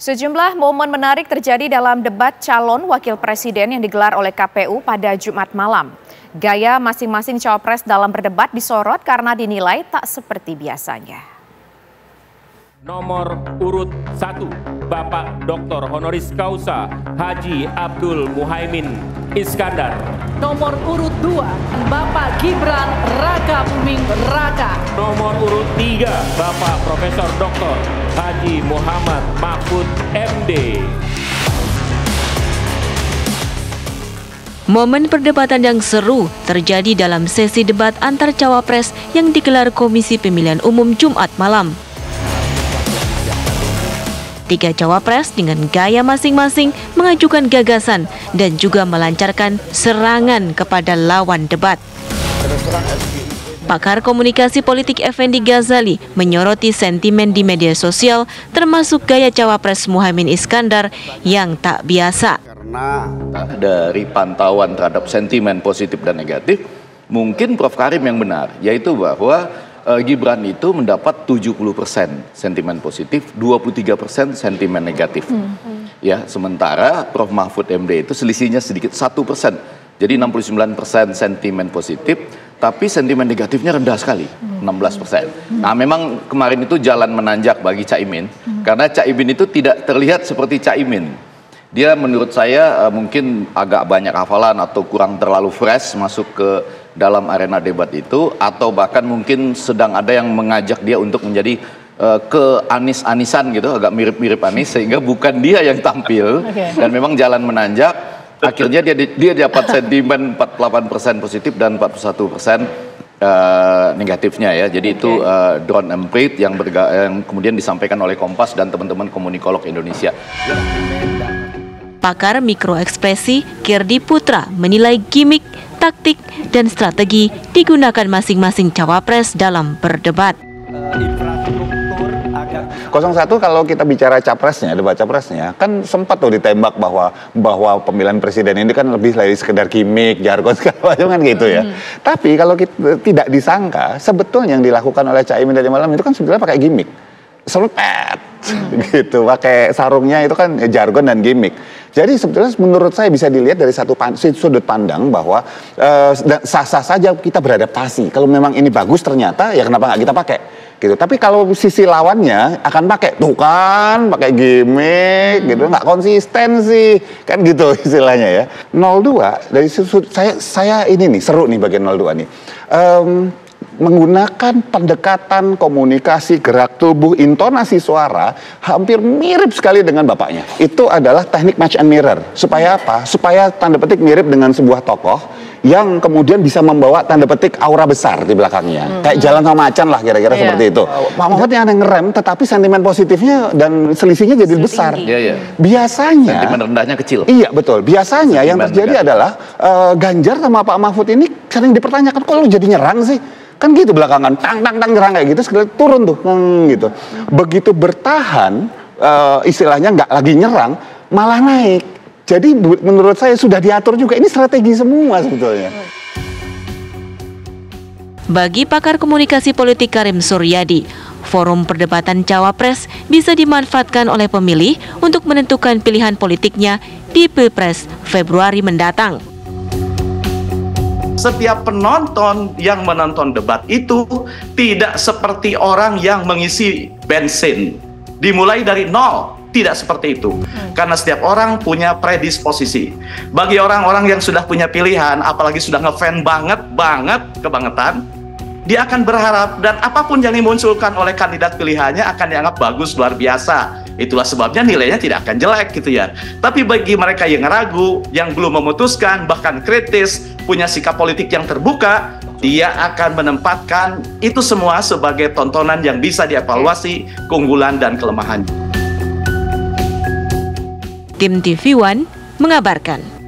Sejumlah momen menarik terjadi dalam debat calon wakil presiden yang digelar oleh KPU pada Jumat malam. Gaya masing-masing cawapres dalam berdebat disorot karena dinilai tak seperti biasanya. Nomor urut 1, Bapak Dr. Honoris Causa Haji Abdul Muhaimin Iskandar. Nomor urut 2, Bapak Gibran Raka Buming Raka. Nomor urut 3, Bapak Profesor Dr. Haji Muhammad Mahfud MD. Momen perdebatan yang seru terjadi dalam sesi debat antar cawapres yang digelar Komisi Pemilihan Umum Jumat malam. 3 cawapres dengan gaya masing-masing mengajukan gagasan dan juga melancarkan serangan kepada lawan debat. Pakar komunikasi politik Effendi Ghazali menyoroti sentimen di media sosial termasuk gaya cawapres Muhaimin Iskandar yang tak biasa. Karena dari pantauan terhadap sentimen positif dan negatif, mungkin Prof. Karim yang benar, yaitu bahwa Gibran itu mendapat 70% sentimen positif, 23% sentimen negatif. Ya, sementara Prof. Mahfud MD itu selisihnya sedikit 1%. Jadi 69% sentimen positif, tapi sentimen negatifnya rendah sekali, 16%. Nah, memang kemarin itu jalan menanjak bagi Caimin, karena Caimin itu tidak terlihat seperti Caimin. Dia menurut saya mungkin agak banyak hafalan atau kurang terlalu fresh masuk ke dalam arena debat itu, atau bahkan mungkin sedang ada yang mengajak dia untuk menjadi ke Anies-Anisan gitu, agak mirip-mirip Anies, sehingga bukan dia yang tampil. Dan memang jalan menanjak, akhirnya dia dapat sentimen 48% positif dan 41% negatifnya ya. Jadi itu drone emprit yang kemudian disampaikan oleh Kompas dan teman-teman komunikolog Indonesia. Pakar mikroekspresi Kirdi Putra menilai gimmick, taktik, dan strategi digunakan masing-masing cawapres dalam berdebat. 01 kalau kita bicara capresnya, debat capresnya, kan sempat tuh ditembak bahwa pemilihan presiden ini kan lebih dari sekedar gimmick, jargon segala macam kan gitu ya. Tapi kalau kita tidak disangka, sebetulnya yang dilakukan oleh Caimin tadi malam itu kan sebenarnya pakai gimmick. Selupet gitu, pakai sarungnya itu kan jargon dan gimmick. Jadi sebetulnya menurut saya bisa dilihat dari satu sudut pandang bahwa sah-sah saja kita beradaptasi. Kalau memang ini bagus ternyata, ya kenapa nggak kita pakai gitu. Tapi kalau sisi lawannya akan pakai, tuh kan pakai gimmick gitu, nggak konsisten sih kan gitu istilahnya ya. 02 dari sudut saya ini nih seru nih bagian 02 nih. Menggunakan pendekatan komunikasi, gerak tubuh, intonasi suara hampir mirip sekali dengan bapaknya. Itu adalah teknik match and mirror. Supaya apa? Supaya tanda petik mirip dengan sebuah tokoh yang kemudian bisa membawa tanda petik aura besar di belakangnya. Kayak Jalan sama Macan lah kira-kira seperti itu. Pak Mahfudnya ada ngerem, tetapi sentimen positifnya dan selisihnya jadi besar. Biasanya sentimen rendahnya kecil. Iya betul. Biasanya yang terjadi adalah Ganjar sama Pak Mahfud ini sering dipertanyakan, kok lu jadi nyerang sih? Kan gitu belakangan, tang nyerang kayak gitu, sekali turun tuh, gitu. Begitu bertahan, istilahnya nggak lagi nyerang, malah naik. Jadi menurut saya sudah diatur juga, ini strategi semua sebetulnya. Bagi pakar komunikasi politik Karim Suryadi, forum perdebatan cawapres bisa dimanfaatkan oleh pemilih untuk menentukan pilihan politiknya di Pilpres Februari mendatang. Setiap penonton yang menonton debat itu tidak seperti orang yang mengisi bensin. Dimulai dari nol, tidak seperti itu. Karena setiap orang punya predisposisi. Bagi orang-orang yang sudah punya pilihan, apalagi sudah ngefan kebangetan, dia akan berharap dan apapun yang dimunculkan oleh kandidat pilihannya akan dianggap bagus, luar biasa. Itulah sebabnya nilainya tidak akan jelek gitu ya. Tapi bagi mereka yang ragu, yang belum memutuskan, bahkan kritis, punya sikap politik yang terbuka, dia akan menempatkan itu semua sebagai tontonan yang bisa dievaluasi keunggulan dan kelemahannya. Tim TV One mengabarkan.